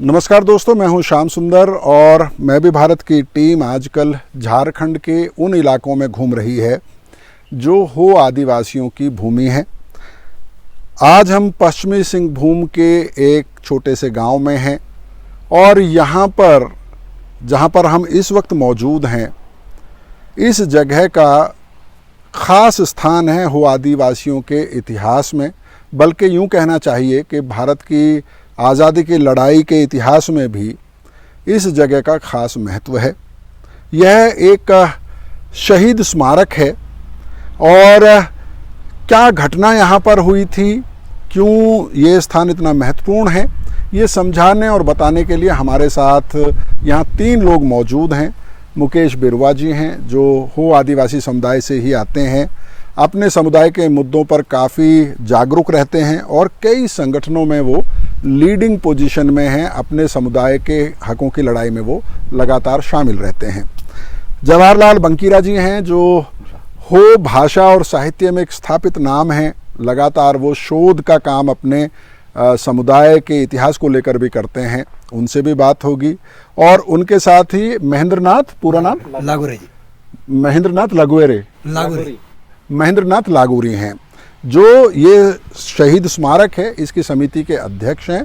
नमस्कार दोस्तों, मैं हूं श्याम सुंदर और मैं भी भारत की टीम आजकल झारखंड के उन इलाकों में घूम रही है जो हो आदिवासियों की भूमि है। आज हम पश्चिमी सिंहभूम के एक छोटे से गांव में हैं और यहाँ पर जहाँ पर हम इस वक्त मौजूद हैं, इस जगह का ख़ास स्थान है हो आदिवासियों के इतिहास में, बल्कि यूँ कहना चाहिए कि भारत की आज़ादी की लड़ाई के इतिहास में भी इस जगह का ख़ास महत्व है। यह एक शहीद स्मारक है और क्या घटना यहाँ पर हुई थी, क्यों ये स्थान इतना महत्वपूर्ण है, ये समझाने और बताने के लिए हमारे साथ यहाँ 3 लोग मौजूद हैं। मुकेश बिरवा जी हैं जो हो आदिवासी समुदाय से ही आते हैं, अपने समुदाय के मुद्दों पर काफ़ी जागरूक रहते हैं और कई संगठनों में वो लीडिंग पोजीशन में हैं। अपने समुदाय के हकों की लड़ाई में वो लगातार शामिल रहते हैं। जवाहरलाल बंकीरा जी हैं जो हो भाषा और साहित्य में एक स्थापित नाम हैं। लगातार वो शोध का काम अपने समुदाय के इतिहास को लेकर भी करते हैं, उनसे भी बात होगी। और उनके साथ ही महेंद्रनाथ, पूरा नाम लागूरे जी, महेंद्रनाथ लागुएरे, महेंद्रनाथ लागूरी हैं जो ये शहीद स्मारक है इसकी समिति के अध्यक्ष हैं।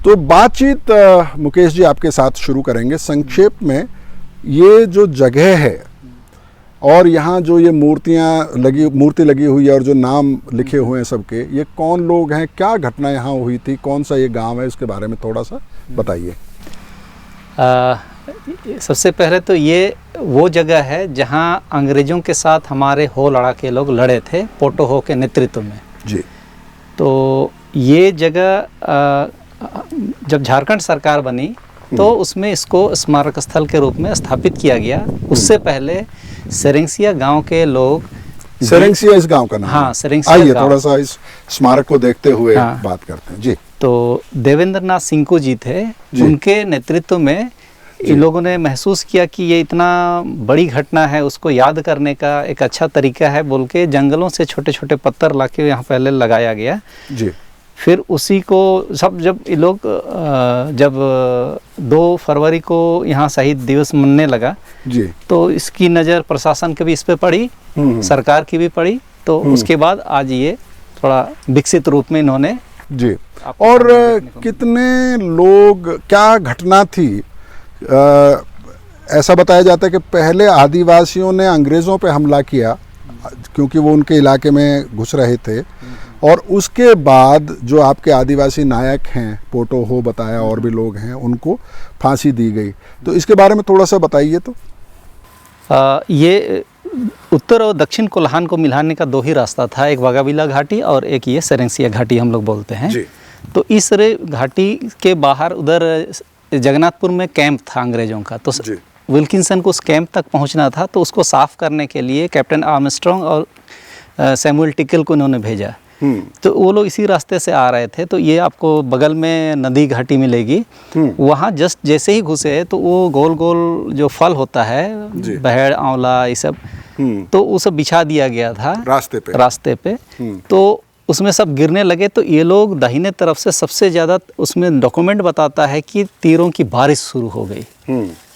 तो बातचीत मुकेश जी आपके साथ शुरू करेंगे। संक्षेप में ये जो जगह है और यहाँ जो ये मूर्ति लगी हुई है और जो नाम लिखे हुए हैं सबके, ये कौन लोग हैं, क्या घटना यहाँ हुई थी, कौन सा ये गांव है, इसके बारे में थोड़ा सा बताइए। सबसे पहले तो ये वो जगह है जहाँ अंग्रेज़ों के साथ हमारे हो लड़ाके लोग लड़े थे, पोटो हो के नेतृत्व में जी। तो ये जगह जब झारखंड सरकार बनी तो उसमें इसको स्मारक स्थल के रूप में स्थापित किया गया। उससे पहले सेरेंसिया गांव के लोग, सेरेंसिया इस गांव का नाम? हाँ, सेरेंसिया। आइए थोड़ा सा इस स्मारक को देखते हुए बात करते हैं जी। तो देवेंद्रनाथ सिंह जी थे, उनके नेतृत्व में इन लोगों ने महसूस किया कि ये इतना बड़ी घटना है, उसको याद करने का एक अच्छा तरीका है बोल के जंगलों से छोटे छोटे पत्थर लाके यहाँ पहले लगाया गया जी। फिर उसी को जब ये लोग जब 2 फरवरी को यहाँ शहीद दिवस मनने लगा जी, तो इसकी नज़र प्रशासन की भी इस पे पड़ी, सरकार की भी पड़ी। तो उसके बाद आज ये थोड़ा विकसित रूप में इन्होंने जी। और कितने लोग, क्या घटना थी? ऐसा बताया जाता है कि पहले आदिवासियों ने अंग्रेज़ों पे हमला किया क्योंकि वो उनके इलाके में घुस रहे थे, और उसके बाद जो आपके आदिवासी नायक हैं, पोटो हो बताया, और भी लोग हैं, उनको फांसी दी गई। तो इसके बारे में थोड़ा सा बताइए। तो ये उत्तर और दक्षिण कोल्हान को मिलाने का 2 ही रास्ता था, एक वागाविला घाटी और एक ये सेरेंसिया घाटी हम लोग बोलते हैं जी। तो इस घाटी के बाहर उधर जगन्नाथपुर में कैंप था अंग्रेज़ों का, तो विल्किंसन को उस कैंप तक पहुंचना था। तो उसको साफ़ करने के लिए कैप्टन आर्मस्ट्रॉन्ग और सैमुअल टिकल को इन्होंने भेजा। तो वो लोग इसी रास्ते से आ रहे थे। तो ये आपको बगल में नदी घाटी मिलेगी, वहाँ जस्ट जैसे ही घुसे तो वो गोल गोल जो फल होता है, बहेड़, आंवला, ये सब, तो वो सब बिछा दिया गया था रास्ते पे। तो उसमें सब गिरने लगे। तो ये लोग दाहिने तरफ से सबसे ज़्यादा, उसमें डॉक्यूमेंट बताता है कि तीरों की बारिश शुरू हो गई,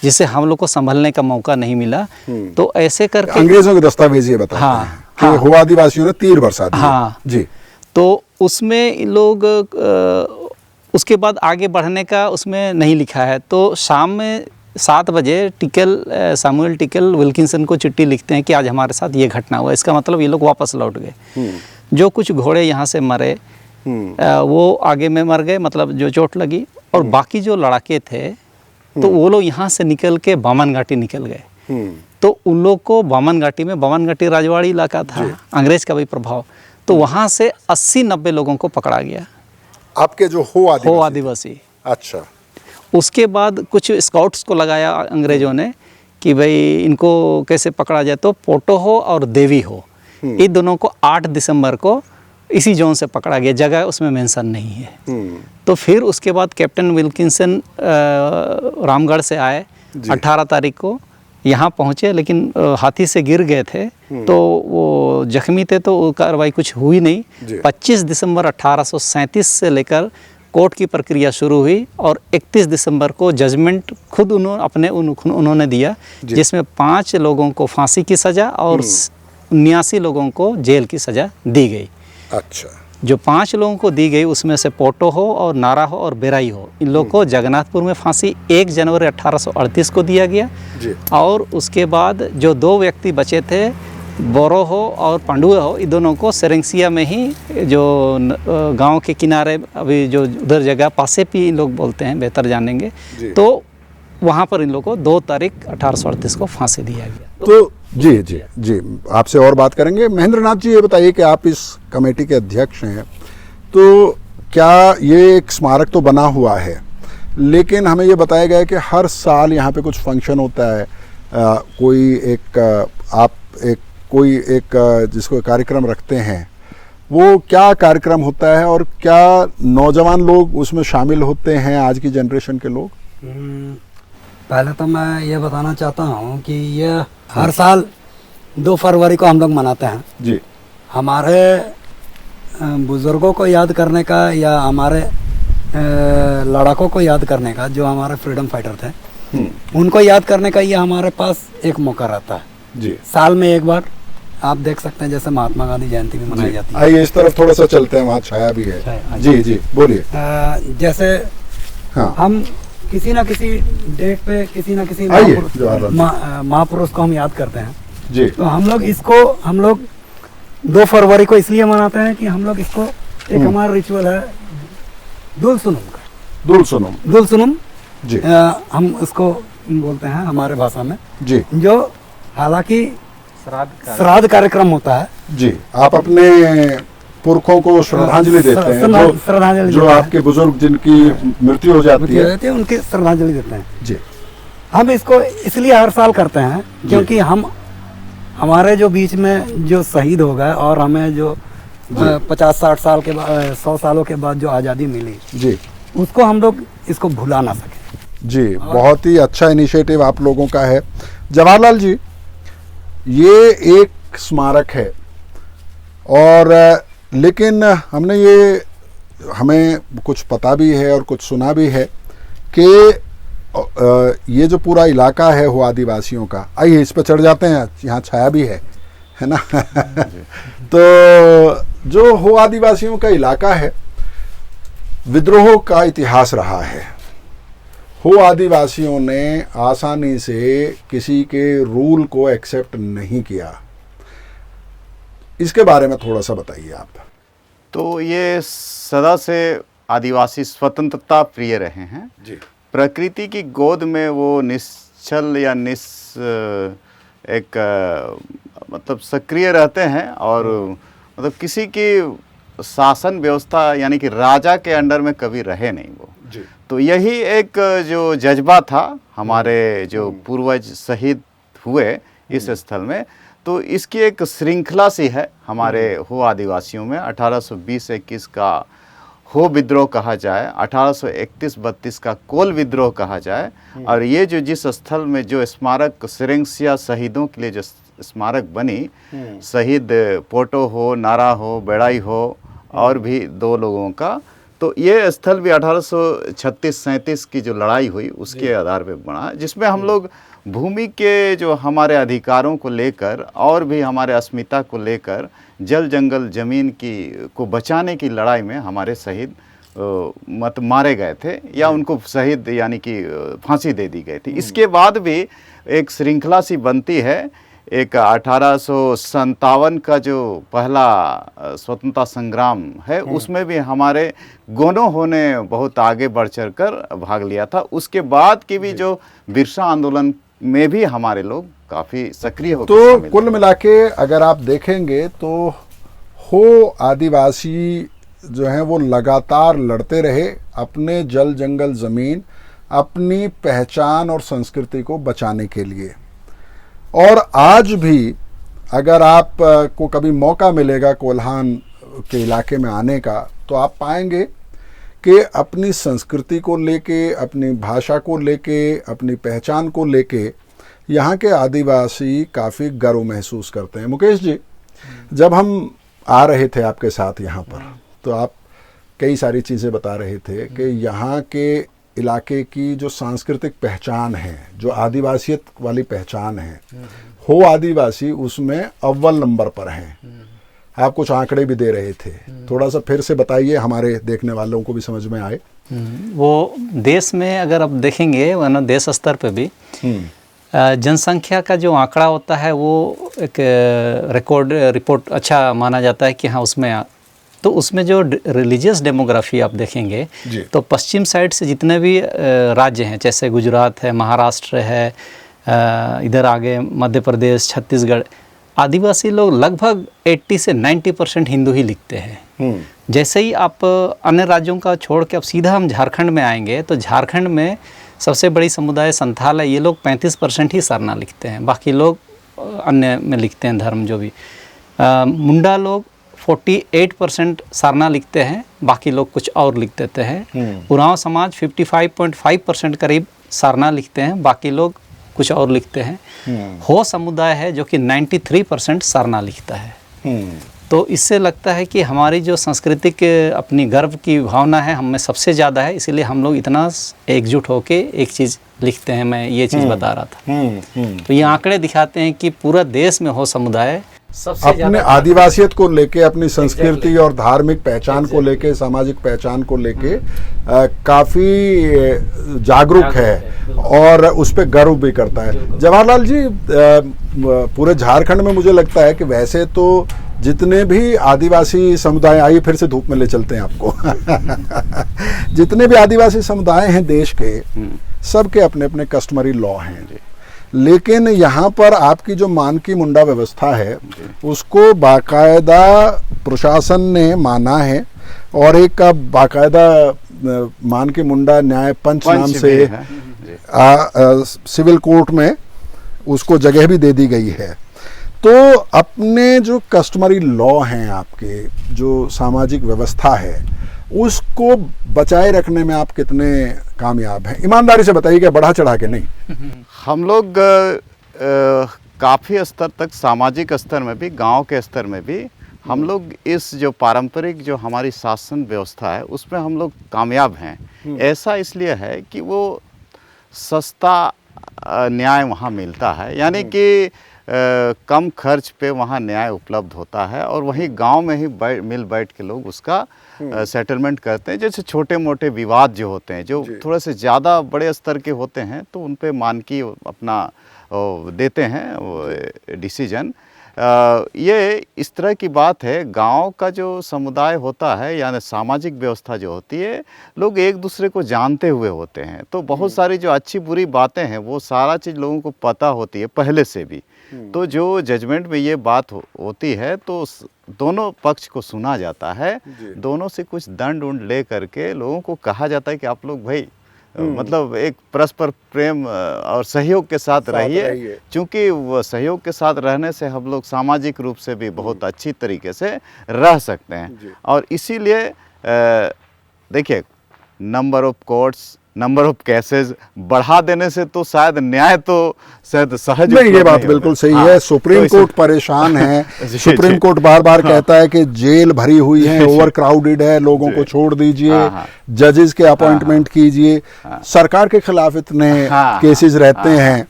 जिससे हम लोग को संभलने का मौका नहीं मिला। तो ऐसे करके अंग्रेजों के दस्तावेज ये बताते हैं कि हो आदिवासियों ने तीर बरसा दिए। हाँ जी। तो उसमें लोग उसके बाद आगे बढ़ने का उसमें नहीं लिखा है। तो शाम में 7 बजे सैमुअल टिकल विल्किंसन को चिट्ठी लिखते हैं कि आज हमारे साथ ये घटना हुआ। इसका मतलब ये लोग वापस लौट गए। जो कुछ घोड़े यहाँ से मरे वो आगे में मर गए, मतलब जो चोट लगी, और बाकी जो लड़ाके थे तो वो लोग यहाँ से निकल के बामन घाटी निकल गए। तो उन लोग को बामन घाटी राजवाड़ी इलाका था, अंग्रेज का भी प्रभाव, तो वहाँ से 80-90 लोगों को पकड़ा गया, आपके जो हो आदिवासी। अच्छा। उसके बाद कुछ स्काउट्स को लगाया अंग्रेजों ने कि भाई इनको कैसे पकड़ा जाए। तो पोटो हो और देवी हो, इन दोनों को 8 दिसंबर को इसी जोन से पकड़ा गया। जगह उसमें मेंशन नहीं है। तो फिर उसके बाद कैप्टन विल्किंसन रामगढ़ से आए 18 तारीख को, यहाँ पहुँचे, लेकिन हाथी से गिर गए थे तो वो जख्मी थे, तो कार्रवाई कुछ हुई नहीं। 25 दिसंबर 1837 से लेकर कोर्ट की प्रक्रिया शुरू हुई और 31 दिसंबर को जजमेंट खुद उन्होंने दिया, जिसमें 5 लोगों को फांसी की सज़ा और 79 लोगों को जेल की सज़ा दी गई। अच्छा। जो 5 लोगों को दी गई उसमें से पोटो हो और नारा हो और बेराई हो, इन लोगों को जगन्नाथपुर में फांसी 1 जनवरी 1838 को दिया गया जी। और उसके बाद जो 2 व्यक्ति बचे थे, बोरो हो और पांडुए हो, इन दोनों को सेरेंसिया में ही जो गांव के किनारे अभी जो उधर जगह पासेपी इन लोग बोलते हैं, बेहतर जानेंगे, तो वहाँ पर इन लोगों को 2 तारीख 1838 को फांसी दिया गया। तो जी आपसे और बात करेंगे। महेंद्र नाथ जी, ये बताइए कि आप इस कमेटी के अध्यक्ष हैं, तो क्या ये एक स्मारक तो बना हुआ है, लेकिन हमें ये बताया गया है कि हर साल यहाँ पे कुछ फंक्शन होता है, कोई एक जिसको कार्यक्रम रखते हैं, वो क्या कार्यक्रम होता है और क्या नौजवान लोग उसमें शामिल होते हैं, आज की जनरेशन के लोग? पहले तो मैं ये बताना चाहता हूँ कि ये हर साल 2 फरवरी को हम लोग मनाते हैं जी। हमारे बुज़ुर्गों को याद करने का या हमारे लड़ाकों को याद करने का, जो हमारे फ्रीडम फाइटर थे, उनको याद करने का ये हमारे पास एक मौका रहता है जी। साल में एक बार। आप देख सकते हैं जैसे महात्मा गांधी जयंती भी मनाई जाती है। आइए इस तरफ थोड़ा सा चलते हैं, वहाँ छाया भी है। जी बोलिए। जैसे हाँ। हम किसी ना किसी डेट पे किसी ना किसी महापुरुष को हम याद करते हैं जी। तो हम लोग 2 फरवरी को इसलिए मनाते हैं कि हम लोग इसको एक हमारा रिचुअल है दुल सुनुम जी। हम उसको बोलते हैं हमारे भाषा में जी, जो हालांकि श्राद्ध कार्यक्रम होता है जी। आप अपने पुरखों को श्रद्धांजलि देते हैं, श्रद्धांजलि जो आपके बुजुर्ग जिनकी मृत्यु हो जाती है, उनकी श्रद्धांजलि देते हैं जी। हम इसको इसलिए हर साल करते हैं क्योंकि हमारे जो बीच में जो शहीद हो गए और हमें जो 50-60 साल के बाद 100 सालों के बाद जो आज़ादी मिली जी, उसको हम लोग इसको भुला ना सके जी। बहुत ही अच्छा इनिशिएटिव आप लोगों का है। जवाहरलाल जी, ये एक स्मारक है और लेकिन हमें कुछ पता भी है और कुछ सुना भी है कि ये जो पूरा इलाका है वो आदिवासियों का, आइए इस पर चढ़ जाते हैं, यहाँ छाया भी है ना। तो जो हो आदिवासियों का इलाका है, विद्रोह का इतिहास रहा है। हो आदिवासियों ने आसानी से किसी के रूल को एक्सेप्ट नहीं किया। इसके बारे में थोड़ा सा बताइए आप। तो ये सदा से आदिवासी स्वतंत्रता प्रिय रहे हैं जी। प्रकृति की गोद में वो निश्चल या मतलब सक्रिय रहते हैं और मतलब किसी की शासन व्यवस्था यानी कि राजा के अंडर में कभी रहे नहीं वो जी। तो यही एक जो जज्बा था हमारे जो पूर्वज शहीद हुए इस स्थल में, तो इसकी एक श्रृंखला सी है हमारे हो आदिवासियों में। 1820-21 का हो विद्रोह कहा जाए, 1831-32 का कोल विद्रोह कहा जाए, और ये जो जिस स्थल में जो स्मारक सेरेंसिया शहीदों के लिए जो स्मारक बनी, शहीद पोटो हो, नारा हो, बेड़ाई हो और भी 2 लोगों का, तो ये स्थल भी 1836-37 की जो लड़ाई हुई उसके आधार पे बना, जिसमें हम लोग भूमि के जो हमारे अधिकारों को लेकर और भी हमारे अस्मिता को लेकर जल जंगल ज़मीन को बचाने की लड़ाई में हमारे शहीद मारे गए थे या उनको शहीद यानी कि फांसी दे दी गई थी। इसके बाद भी एक श्रृंखला सी बनती है। एक 1857 का जो पहला स्वतंत्रता संग्राम है उसमें भी हमारे गोनो होने बहुत आगे बढ़ चढ़ कर भाग लिया था। उसके बाद की भी जो बिरसा आंदोलन में भी हमारे लोग काफ़ी सक्रिय होकर तो कुल मिला के अगर आप देखेंगे तो हो आदिवासी जो हैं वो लगातार लड़ते रहे अपने जल जंगल ज़मीन, अपनी पहचान और संस्कृति को बचाने के लिए। और आज भी अगर आप को कभी मौका मिलेगा कोल्हान के इलाके में आने का, तो आप पाएंगे कि अपनी संस्कृति को लेके, अपनी भाषा को लेके, अपनी पहचान को लेके यहाँ के आदिवासी काफ़ी गर्व महसूस करते हैं। मुकेश जी, जब हम आ रहे थे आपके साथ यहाँ पर, तो आप कई सारी चीज़ें बता रहे थे कि यहाँ के इलाके की जो सांस्कृतिक पहचान है, जो आदिवासियत वाली पहचान है, हो आदिवासी उसमें अव्वल नंबर पर हैं। आप कुछ आंकड़े भी दे रहे थे, थोड़ा सा फिर से बताइए, हमारे देखने वालों को भी समझ में आए। वो देश में अगर आप देखेंगे वरना देश स्तर पे भी जनसंख्या का जो आंकड़ा होता है वो एक रिपोर्ट अच्छा माना जाता है कि हाँ उसमें तो उसमें जो रिलीजियस डेमोग्राफी आप देखेंगे तो पश्चिम साइड से जितने भी राज्य हैं, जैसे गुजरात है, महाराष्ट्र है, इधर आगे मध्य प्रदेश, छत्तीसगढ़, आदिवासी लोग लगभग 80 से 90% हिंदू ही लिखते हैं। जैसे ही आप अन्य राज्यों का छोड़ के अब सीधा हम झारखंड में आएंगे तो झारखंड में सबसे बड़ी समुदाय संथाल है, ये लोग 35% ही सरना लिखते हैं, बाकी लोग अन्य में लिखते हैं धर्म जो भी। मुंडा लोग 48% सरना लिखते हैं, बाकी लोग कुछ और लिख देते हैं। उरांव समाज 55.5% करीब सरना लिखते हैं, बाकी लोग कुछ और लिखते हैं। हो समुदाय है जो कि 93% सरना लिखता है। तो इससे लगता है कि हमारी जो सांस्कृतिक अपनी गर्व की भावना है हम में सबसे ज़्यादा है, इसीलिए हम लोग इतना एकजुट होके एक चीज़ लिखते हैं। मैं ये चीज़ बता रहा था। तो ये आंकड़े दिखाते हैं कि पूरा देश में हो समुदाय सबसे अपने आदिवासियत को लेके, अपनी संस्कृति और धार्मिक पहचान को लेके, सामाजिक पहचान को लेके काफ़ी जागरूक है और उस पर गर्व भी करता है। जवाहरलाल जी, पूरे झारखंड में मुझे लगता है कि वैसे तो जितने भी आदिवासी समुदाय, आइए फिर से धूप में ले चलते हैं आपको जितने भी आदिवासी समुदाय हैं देश के, सबके अपने अपने कस्टमरी लॉ हैं, लेकिन यहाँ पर आपकी जो मानकी मुंडा व्यवस्था है उसको बाकायदा प्रशासन ने माना है और एक का बाकायदा मानकी मुंडा न्याय पंच नाम से सिविल कोर्ट में उसको जगह भी दे दी गई है। तो अपने जो कस्टमरी लॉ हैं, आपके जो सामाजिक व्यवस्था है, उसको बचाए रखने में आप कितने कामयाब हैं? ईमानदारी से बताइए, क्या बढ़ा चढ़ा के नहीं? हम लोग काफ़ी स्तर तक, सामाजिक स्तर में भी, गांव के स्तर में भी हम लोग इस जो पारंपरिक जो हमारी शासन व्यवस्था है उसमें हम लोग कामयाब हैं। ऐसा इसलिए है कि वो सस्ता न्याय वहाँ मिलता है, यानी कि कम खर्च पे वहाँ न्याय उपलब्ध होता है और वहीं गांव में ही मिल बैठ के लोग उसका सेटलमेंट करते हैं। जैसे छोटे मोटे विवाद जो होते हैं, जो थोड़े से ज़्यादा बड़े स्तर के होते हैं, तो उन पे मानकी अपना देते हैं डिसीजन। ये इस तरह की बात है। गांव का जो समुदाय होता है, यानी सामाजिक व्यवस्था जो होती है, लोग एक दूसरे को जानते हुए होते हैं, तो बहुत सारी जो अच्छी बुरी बातें हैं वो सारा चीज़ लोगों को पता होती है पहले से भी। तो जो जजमेंट में ये बात होती है तो दोनों पक्ष को सुना जाता है, दोनों से कुछ दंड उंड ले करके लोगों को कहा जाता है कि आप लोग भाई मतलब एक परस्पर प्रेम और सहयोग के साथ रहिए, क्योंकि वो सहयोग के साथ रहने से हम लोग सामाजिक रूप से भी बहुत अच्छी तरीके से रह सकते हैं। और इसीलिए देखिए, number of courts, number of cases बढ़ा देने से तो शायद न्याय तो शायद सहज नहीं, ये बात बिल्कुल सही है। सुप्रीम कोर्ट परेशान है। सुप्रीम कोर्ट बार बार कहता है कि जेल भरी हुई है, ओवर क्राउडेड है, लोगों को छोड़ दीजिए, जजेस के अपॉइंटमेंट कीजिए। सरकार के खिलाफ इतने केसेस रहते हैं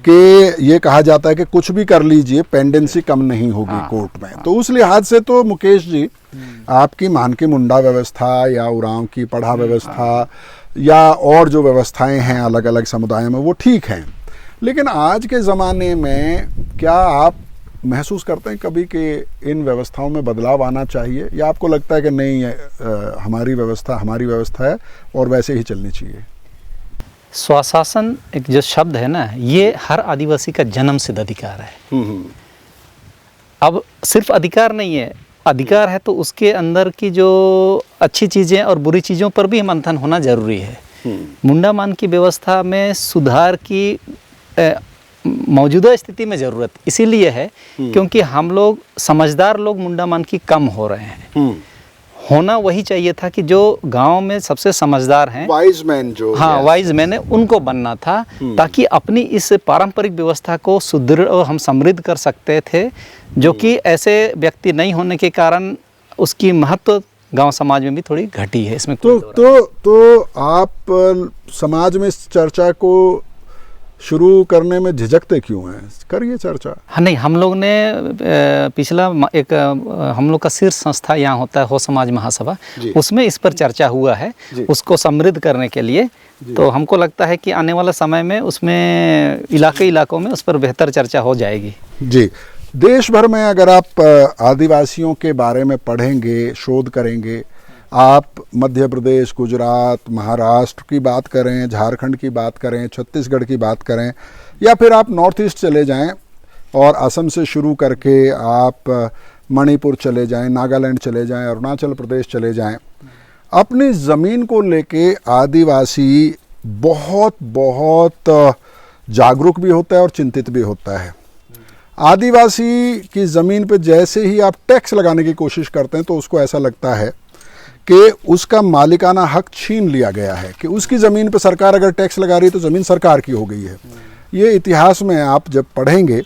कि ये कहा जाता है कि कुछ भी कर लीजिए, पेंडेंसी कम नहीं होगी कोर्ट में। तो उस लिहाज से तो मुकेश जी, आपकी मानकी मुंडा व्यवस्था या उरांव की पढ़ा व्यवस्था या और जो व्यवस्थाएं हैं अलग अलग समुदायों में, वो ठीक हैं। लेकिन आज के ज़माने में क्या आप महसूस करते हैं कभी कि इन व्यवस्थाओं में बदलाव आना चाहिए, या आपको लगता है कि नहीं, हमारी व्यवस्था है और वैसे ही चलनी चाहिए? स्वशासन एक जो शब्द है ना, ये हर आदिवासी का जन्म सिद्ध अधिकार है। अब सिर्फ अधिकार नहीं है, अधिकार है तो उसके अंदर की जो अच्छी चीज़ें और बुरी चीज़ों पर भी मंथन होना जरूरी है। मुंडा मान की व्यवस्था में सुधार की मौजूदा स्थिति में ज़रूरत इसीलिए है क्योंकि हम लोग समझदार लोग मुंडा मान की कम हो रहे हैं। होना वही चाहिए था कि जो गांव में सबसे समझदार हैं, वाइज मैन जो, हाँ वाइज मैन है, उनको बनना था, ताकि अपनी इस पारंपरिक व्यवस्था को सुदृढ़ और हम समृद्ध कर सकते थे, जो कि ऐसे व्यक्ति नहीं होने के कारण उसकी महत्व गांव समाज में भी थोड़ी घटी है, इसमें तो आप समाज में इस चर्चा को शुरू करने में झिझकते क्यों हैं? करिए चर्चा। हाँ नहीं, हम लोग ने पिछला एक हम लोग का शीर्ष संस्था यहाँ होता है हो समाज महासभा, उसमें इस पर चर्चा हुआ है, उसको समृद्ध करने के लिए। तो हमको लगता है कि आने वाला समय में उसमें इलाकों में उस पर बेहतर चर्चा हो जाएगी। जी, देश भर में अगर आप आदिवासियों के बारे में पढ़ेंगे, शोध करेंगे, आप मध्य प्रदेश, गुजरात, महाराष्ट्र की बात करें, झारखंड की बात करें, छत्तीसगढ़ की बात करें, या फिर आप नॉर्थ ईस्ट चले जाएं और असम से शुरू करके आप मणिपुर चले जाएं, नागालैंड चले जाएं, अरुणाचल प्रदेश चले जाएं, अपनी ज़मीन को लेके आदिवासी बहुत बहुत जागरूक भी होता है और चिंतित भी होता है। आदिवासी की ज़मीन पे जैसे ही आप टैक्स लगाने की कोशिश करते हैं तो उसको ऐसा लगता है कि उसका मालिकाना हक छीन लिया गया है, कि उसकी ज़मीन पे सरकार अगर टैक्स लगा रही है तो ज़मीन सरकार की हो गई है। ये इतिहास में आप जब पढ़ेंगे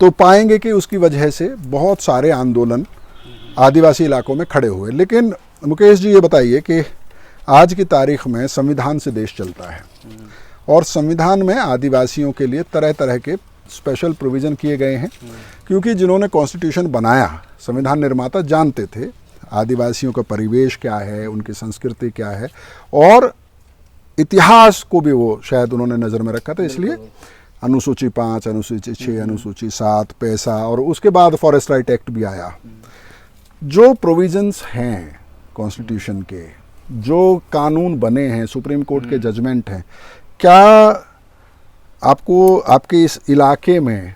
तो पाएंगे कि उसकी वजह से बहुत सारे आंदोलन आदिवासी इलाकों में खड़े हुए। लेकिन मुकेश जी ये बताइए कि आज की तारीख में संविधान से देश चलता है और संविधान में आदिवासियों के लिए तरह तरह के स्पेशल प्रोविज़न किए गए हैं, क्योंकि जिन्होंने कॉन्स्टिट्यूशन बनाया, संविधान निर्माता जानते थे आदिवासियों का परिवेश क्या है, उनकी संस्कृति क्या है, और इतिहास को भी वो शायद उन्होंने नज़र में रखा था। इसलिए अनुसूची 5, अनुसूची 6, अनुसूची 7, पैसा, और उसके बाद फॉरेस्ट राइट एक्ट भी आया। जो प्रोविजंस हैं कॉन्स्टिट्यूशन के, जो कानून बने हैं, सुप्रीम कोर्ट के जजमेंट हैं, क्या आपको आपके इस इलाके में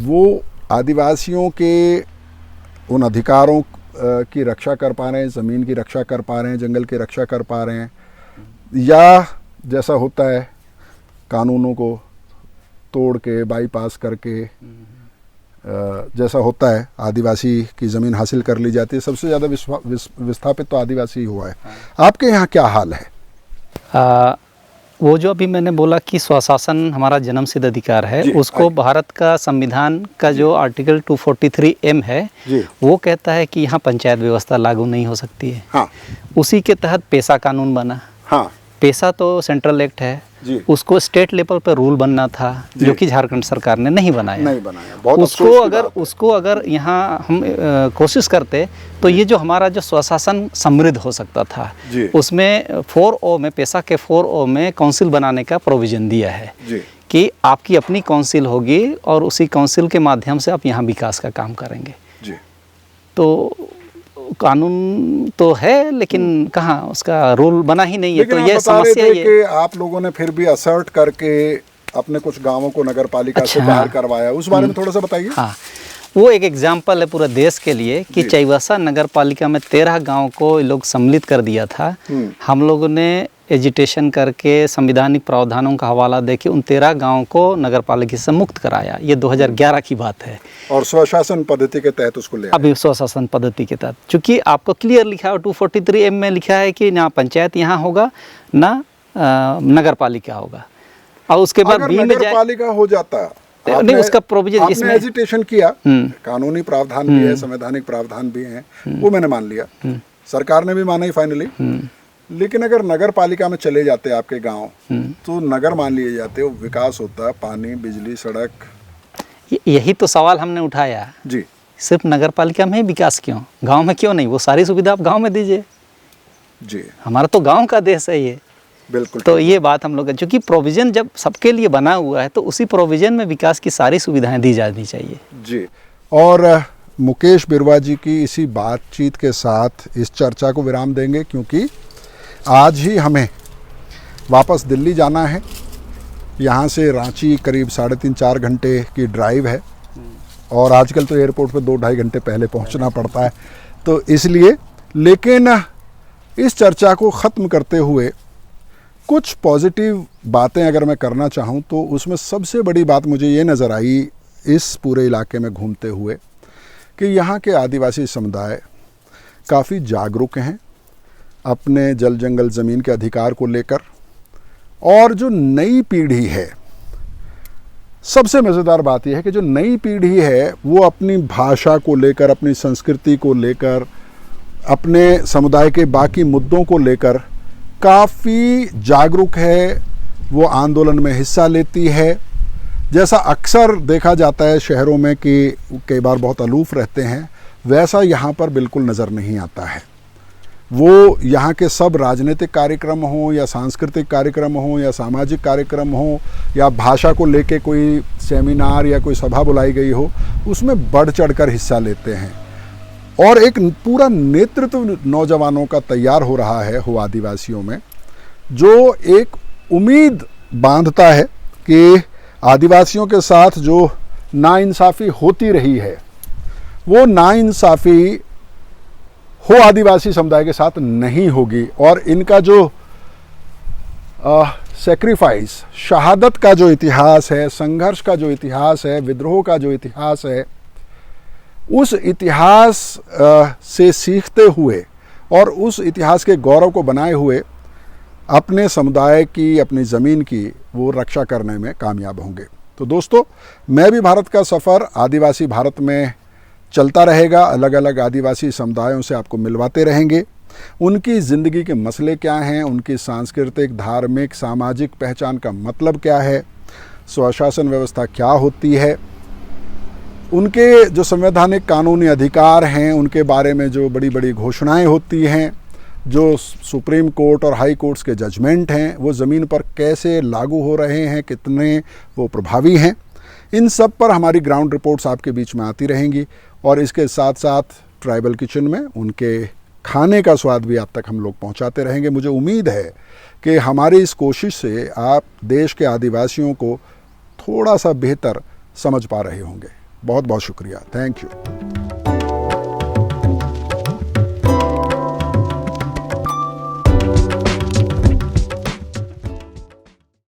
वो आदिवासियों के उन अधिकारों की रक्षा कर पा रहे हैं, ज़मीन की रक्षा कर पा रहे हैं, जंगल की रक्षा कर पा रहे हैं, या जैसा होता है कानूनों को तोड़ के, बाईपास करके, जैसा होता है आदिवासी की ज़मीन हासिल कर ली जाती है? सबसे ज़्यादा विस्थापित तो आदिवासी हुआ है। आपके यहाँ क्या हाल है? वो जो अभी मैंने बोला कि स्वशासन हमारा जन्मसिद्ध अधिकार है, उसको भारत का संविधान का जो आर्टिकल 243M है वो कहता है कि यहाँ पंचायत व्यवस्था लागू नहीं हो सकती है। हाँ। उसी के तहत पेशा कानून बना। हाँ। पेशा तो सेंट्रल एक्ट है, उसको स्टेट लेवल पर रूल बनना था, जो कि झारखंड सरकार ने नहीं बनाया। बहुत उसको अगर यहाँ हम कोशिश करते तो ये जो हमारा जो स्वशासन समृद्ध हो सकता था, उसमें 4O में, पेशा के 4O में काउंसिल बनाने का प्रोविजन दिया है कि आपकी अपनी काउंसिल होगी और उसी काउंसिल के माध्यम से आप यहाँ विकास का काम करेंगे। तो कानून तो है, लेकिन कहाँ उसका रूल बना ही नहीं है। तो ये समस्या है कि आप लोगों ने फिर भी असर्ट करके अपने कुछ गांवों को नगर पालिका से बाहर करवाया, उस बारे में थोड़ा सा बताइए। हाँ, वो एक एग्जाम्पल है पूरे देश के लिए कि चाईबासा नगर पालिका में 13 गाँव को लोग सम्मिलित कर दिया था। हम लोगों ने एजिटेशन करके संवैधानिक प्रावधानों का हवाला देके उन 13 गाँव को नगर पालिका से मुक्त कराया। ये 2011 की बात है, और स्वशासन पद्धति के तहत उसको ले अभी स्वशासन पद्धति के तहत, चूँकि आपको क्लियर लिखा है 243M में लिखा है कि ना पंचायत यहाँ होगा ना नगर पालिका होगा। और उसके बाद बी में नगर पालिका हो जाता नहीं, उसका प्रोविजन इसमें एजिटेशन किया, कानूनी प्रावधान भी है, संवैधानिक प्रावधान भी है, वो मैंने मान लिया, सरकार ने भी माना ही फाइनली। लेकिन अगर नगर पालिका में चले जाते आपके गांव, तो नगर मान लिए जाते, वो विकास होता, पानी, बिजली, सड़क। यही तो सवाल हमने उठाया जी, सिर्फ नगर पालिका में ही विकास क्यों, गांव में क्यों नहीं? वो सारी सुविधा आप गांव में दीजिए जी। हमारा तो गांव का देश है ये। बिल्कुल। तो ये बात हम लोग, चूँकि प्रोविज़न जब सबके लिए बना हुआ है तो उसी प्रोविज़न में विकास की सारी सुविधाएं दी जानी चाहिए। जी। और मुकेश बिरवा जी की इसी बातचीत के साथ इस चर्चा को विराम देंगे, क्योंकि आज ही हमें वापस दिल्ली जाना है। यहाँ से रांची करीब 3.5-4 घंटे की ड्राइव है, और आजकल तो एयरपोर्ट पे 2-2.5 घंटे पहले पहुँचना पड़ता है, तो इसलिए। लेकिन इस चर्चा को ख़त्म करते हुए कुछ पॉजिटिव बातें अगर मैं करना चाहूँ तो उसमें सबसे बड़ी बात मुझे ये नज़र आई इस पूरे इलाके में घूमते हुए कि यहाँ के आदिवासी समुदाय काफ़ी जागरूक हैं अपने जल जंगल ज़मीन के अधिकार को लेकर। और जो नई पीढ़ी है, सबसे मज़ेदार बात यह है कि जो नई पीढ़ी है वो अपनी भाषा को लेकर, अपनी संस्कृति को लेकर अपने समुदाय के बाकी मुद्दों को लेकर काफ़ी जागरूक है, वो आंदोलन में हिस्सा लेती है। जैसा अक्सर देखा जाता है शहरों में कि कई बार बहुत अलूफ रहते हैं, वैसा यहाँ पर बिल्कुल नज़र नहीं आता है। वो यहाँ के सब राजनीतिक कार्यक्रम हों या सांस्कृतिक कार्यक्रम हों या सामाजिक कार्यक्रम हों या भाषा को लेके कोई सेमिनार या कोई सभा बुलाई गई हो, उसमें बढ़ चढ़कर हिस्सा लेते हैं। और एक पूरा नेतृत्व नौजवानों का तैयार हो रहा है हो आदिवासियों में, जो एक उम्मीद बांधता है कि आदिवासियों के साथ जो नाइंसाफ़ी होती रही है, वो नाइंसाफ़ी हो आदिवासी समुदाय के साथ नहीं होगी। और इनका जो सेक्रीफाइस, शहादत का जो इतिहास है, संघर्ष का जो इतिहास है, विद्रोह का जो इतिहास है, उस इतिहास से सीखते हुए और उस इतिहास के गौरव को बनाए हुए अपने समुदाय की, अपनी ज़मीन की वो रक्षा करने में कामयाब होंगे। तो दोस्तों, मैं भी भारत का सफ़र आदिवासी भारत में चलता रहेगा। अलग अलग आदिवासी समुदायों से आपको मिलवाते रहेंगे। उनकी ज़िंदगी के मसले क्या हैं, उनकी सांस्कृतिक, धार्मिक, सामाजिक पहचान का मतलब क्या है, स्वशासन व्यवस्था क्या होती है, उनके जो संवैधानिक कानूनी अधिकार हैं, उनके बारे में जो बड़ी बड़ी घोषणाएं होती हैं, जो सुप्रीम कोर्ट और हाई कोर्ट्स के जजमेंट हैं, वो ज़मीन पर कैसे लागू हो रहे हैं, कितने वो प्रभावी हैं, इन सब पर हमारी ग्राउंड रिपोर्ट्स आपके बीच में आती रहेंगी। और इसके साथ साथ ट्राइबल किचन में उनके खाने का स्वाद भी आप तक हम लोग पहुंचाते रहेंगे। मुझे उम्मीद है कि हमारी इस कोशिश से आप देश के आदिवासियों को थोड़ा सा बेहतर समझ पा रहे होंगे। बहुत बहुत शुक्रिया। Thank you.